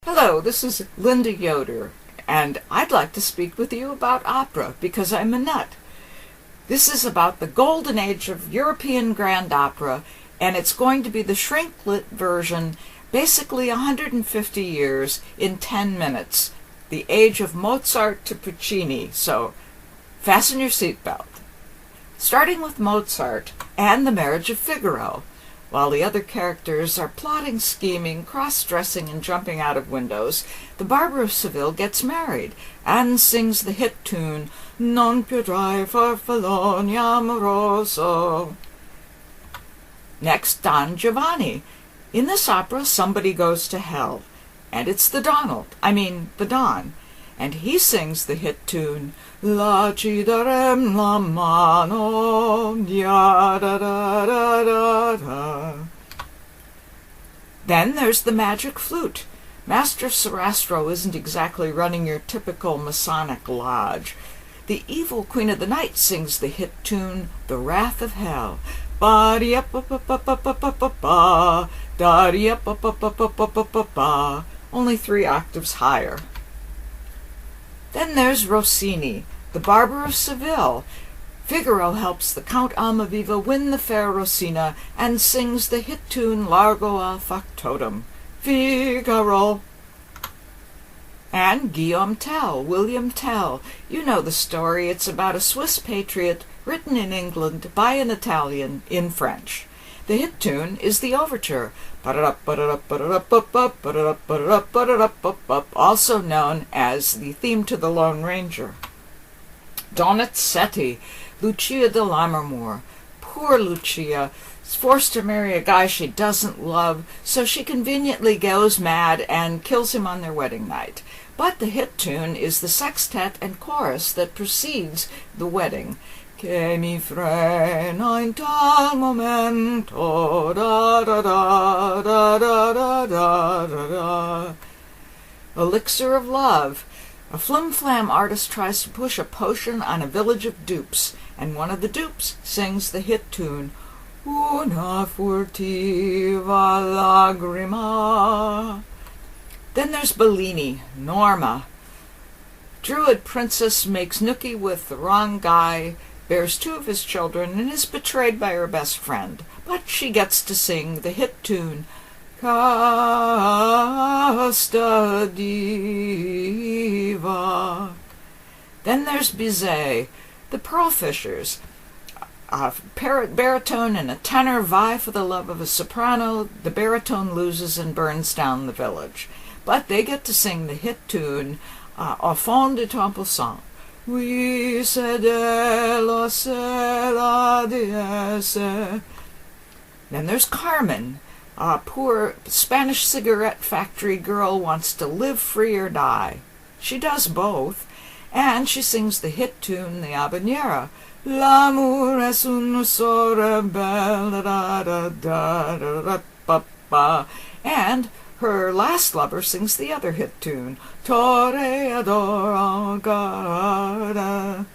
Hello, this is Linda Yoder, and I'd like to speak with you about opera because I'm a nut. This is about the golden age of European grand opera, and it's going to be the shrink-lit version, basically 150 years in 10 minutes, the age of Mozart to Puccini, so fasten your seatbelt. Starting with Mozart and the marriage of Figaro. While the other characters are plotting, scheming, cross-dressing, and jumping out of windows, the Barber of Seville gets married and sings the hit tune, Non piudrai farfalloni amoroso. Next, Don Giovanni. In this opera, somebody goes to hell, and it's the Don, and he sings the hit tune, La ci darem la mano, ya da da da da da. Then there's the magic flute. Master Sarastro isn't exactly running your typical Masonic lodge. The evil Queen of the Night sings the hit tune, The Wrath of Hell. Ba-dee-up-up-up-up-up-up-up-ba, da-dee-up-up-up-up-up-up-up-ba, only 3 octaves higher. Then there's Rossini, the Barber of Seville. Figaro helps the Count Almaviva win the fair Rosina and sings the hit tune Largo al factotum. Figaro. And Guillaume Tell, William Tell. You know the story. It's about a Swiss patriot written in England by an Italian in French. The hit tune is the overture, also known as the theme to the Lone Ranger. Donizetti, Lucia de Lammermoor. Poor Lucia is forced to marry a guy she doesn't love, so she conveniently goes mad and kills him on their wedding night. But the hit tune is the sextet and chorus that precedes the wedding. Che mi frena in tal momento, da da da da da da da da da. Elixir of Love. A flim-flam artist tries to push a potion on a village of dupes, and one of the dupes sings the hit tune, Una furtiva lagrima. Then there's Bellini, Norma. Druid princess makes nookie with the wrong guy, bears 2 of his children, and is betrayed by her best friend. But she gets to sing the hit tune, Casta diva. Then there's Bizet, the Pearl Fishers. A baritone and a tenor vie for the love of a soprano. The baritone loses and burns down the village. But they get to sing the hit tune, Au fond de ton passant. Oui, c'est de la déesse. Then there's Carmen. A poor Spanish cigarette factory girl wants to live free or die. She does both, and she sings the hit tune, the habanera. L'amour est un sort belle, da da da da da ba ba. And her last lover sings the other hit tune, Toreador en garde.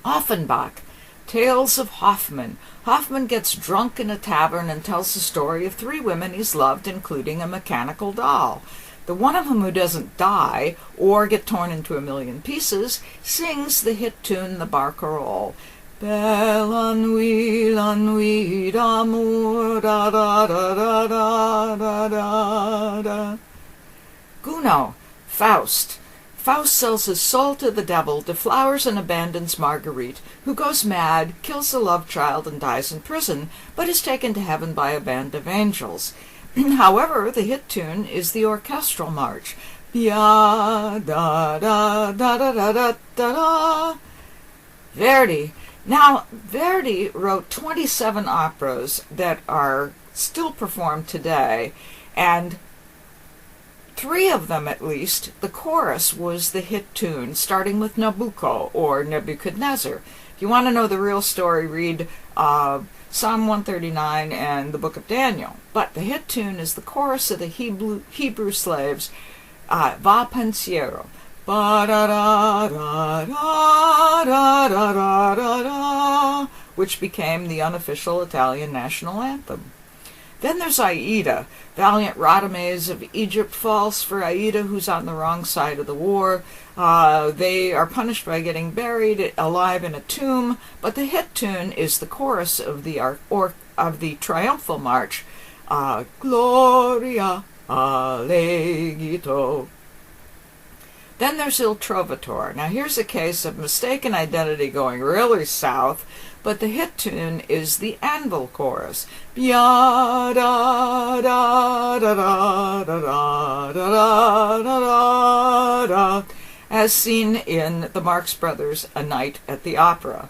Offenbach, Tales of Hoffmann. Hoffmann gets drunk in a tavern and tells the story of 3 women he's loved, including a mechanical doll. The one of them who doesn't die or get torn into a million pieces sings the hit tune, the Barcarolle. Belle nuit, la nuit d'amour, da da da da da da da da. Gounod, Faust. Faust sells his soul to the devil, deflowers and abandons Marguerite, who goes mad, kills the love child, and dies in prison, but is taken to heaven by a band of angels. However, the hit tune is the orchestral march. Ya da da da da da da da. Verdi. Now, Verdi wrote 27 operas that are still performed today, and 3 of them at least, the chorus was the hit tune, starting with Nabucco or Nebuchadnezzar. If you want to know the real story, read Psalm 139 and the Book of Daniel. But the hit tune is the chorus of the Hebrew slaves, Va Pensiero. Ba-da-da-da-da-da-da-da-da, which became the unofficial Italian national anthem. Then there's Aida. Valiant Radames of Egypt falls for Aida, who's on the wrong side of the war. They are punished by getting buried alive in a tomb, but the hit tune is the chorus of the triumphal march, Gloria Allegito. Then there's Il Trovatore. Now here's a case of mistaken identity going really south, but the hit tune is the anvil chorus. Bia da da da da da da da da da, as seen in the Marx Brothers' A Night at the Opera.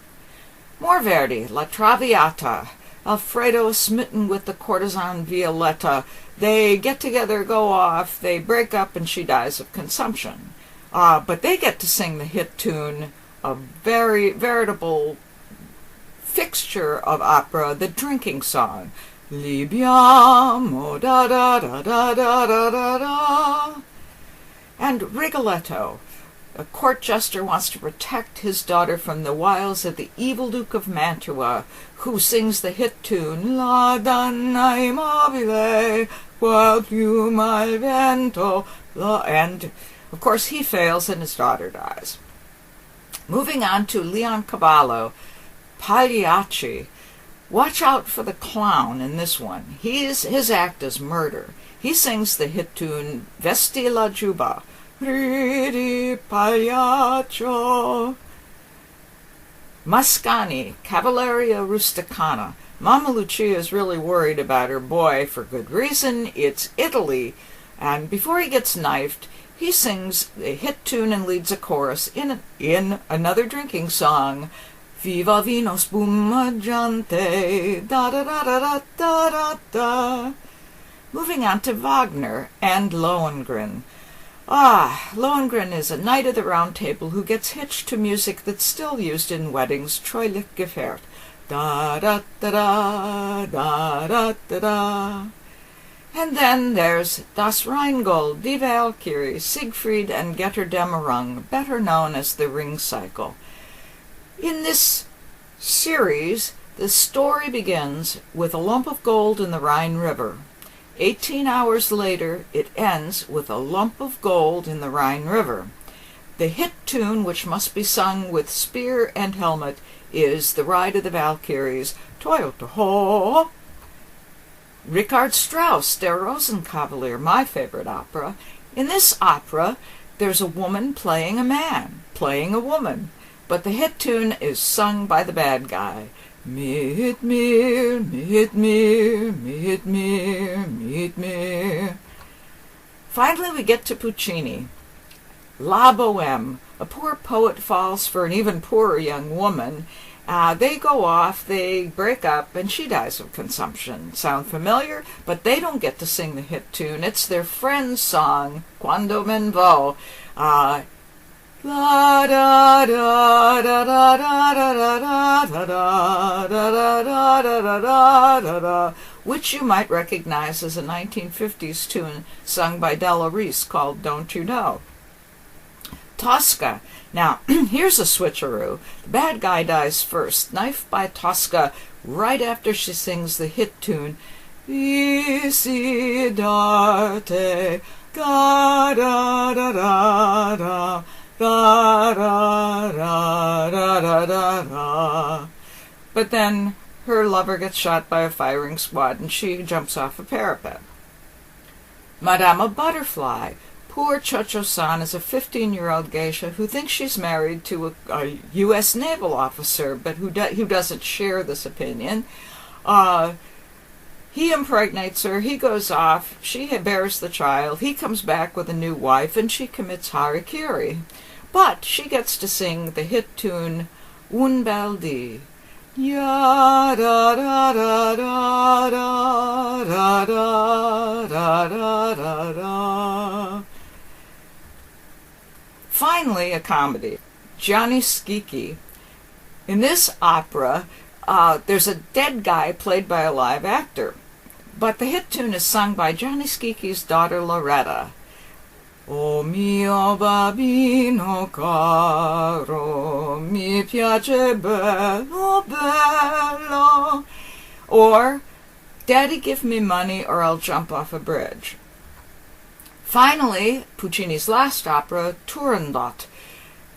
More Verdi, La Traviata. Alfredo is smitten with the courtesan Violetta. They get together, go off, they break up, and she dies of consumption. But they get to sing the hit tune, a very veritable fixture of opera, the drinking song. Libiamo da da da da da da da da. And Rigoletto. A court jester wants to protect his daughter from the wiles of the evil Duke of Mantua, who sings the hit tune, La donna immobile, qual piuma il vento, and of course he fails and his daughter dies. Moving on to Leoncavallo, Pagliacci. Watch out for the clown in this one. His act is murder. He sings the hit tune, Vesti la giubba, Ridi Pagliaccio. Mascagni, Cavalleria Rusticana. Mama Lucia is really worried about her boy for good reason. It's Italy, and before he gets knifed, he sings a hit tune and leads a chorus in another drinking song, Viva vino spumeggiante, da da da da da da da. Moving on to Wagner and Lohengrin. Lohengrin is a knight of the Round Table who gets hitched to music that's still used in weddings, Treulich Gefährt. Da da da da da da da da. And then there's Das Rheingold, Die Valkyrie, Siegfried and Götterdämmerung, better known as the Ring Cycle. In this series, the story begins with a lump of gold in the Rhine River. 18 hours later, it ends with a lump of gold in the Rhine River. The hit tune, which must be sung with spear and helmet, is The Ride of the Valkyries, Toyota Ho. Richard Strauss, Der Rosenkavalier, my favorite opera. In this opera, there's a woman playing a man, playing a woman, but the hit tune is sung by the bad guy. Mit mir, mit mir, mit mir, mit mir. Finally, we get to Puccini. La Bohème. A poor poet falls for an even poorer young woman. They go off, they break up, and she dies of consumption. Sound familiar? But they don't get to sing the hit tune. It's their friend's song, Quando men vo. La da da da da da da da da da da da da da da, which you might recognize as a 1950s tune sung by Della Reese called Don't You Know? Tosca. Now, here's a switcheroo. The bad guy dies first, knifed by Tosca right after she sings the hit tune, Visi d'arte, ga da da da da, da da da da da da da. But then her lover gets shot by a firing squad and she jumps off a parapet. Madame Butterfly. Poor Cho-Cho-san is a 15-year-old geisha who thinks she's married to a U.S. naval officer, but who doesn't share this opinion. He impregnates her, he goes off, she bears the child, he comes back with a new wife, and she commits harikiri. But she gets to sing the hit tune, Un bel dì. Ya da da da da da da da da da da. Finally, a comedy, Gianni Schicchi. In this opera, there's a dead guy played by a live actor, but the hit tune is sung by Gianni Schicchi's daughter Loretta. O mio bambino caro, mi piace bello, bello. Or Daddy, give me money or I'll jump off a bridge. Finally, Puccini's last opera, Turandot.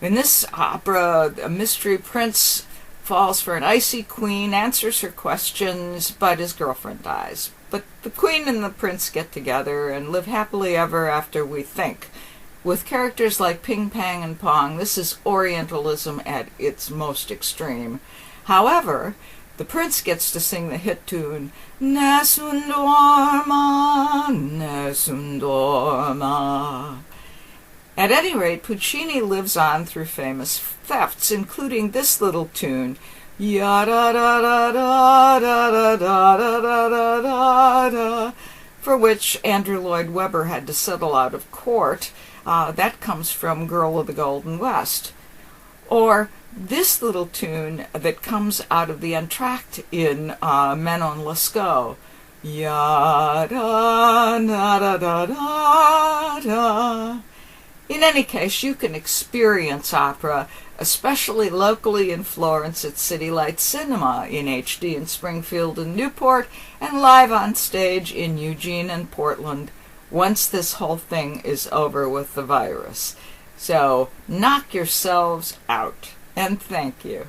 In this opera, a mystery prince falls for an icy queen, answers her questions, but his girlfriend dies. But the queen and the prince get together and live happily ever after, we think. With characters like Ping Pang and Pong, this is Orientalism at its most extreme. However, the prince gets to sing the hit tune, Nessun dorma, nessun dorma. At any rate, Puccini lives on through famous thefts, including this little tune, ya-da-da-da-da-da-da-da-da-da-da, for which Andrew Lloyd Webber had to settle out of court. That comes from Girl of the Golden West. Or this little tune that comes out of the entr'acte in Manon Lescaut, ya-da-da-da-da-da. In any case, you can experience opera, especially locally in Florence at City Light Cinema, in HD in Springfield and Newport, and live on stage in Eugene and Portland once this whole thing is over with the virus. So knock yourselves out, and thank you.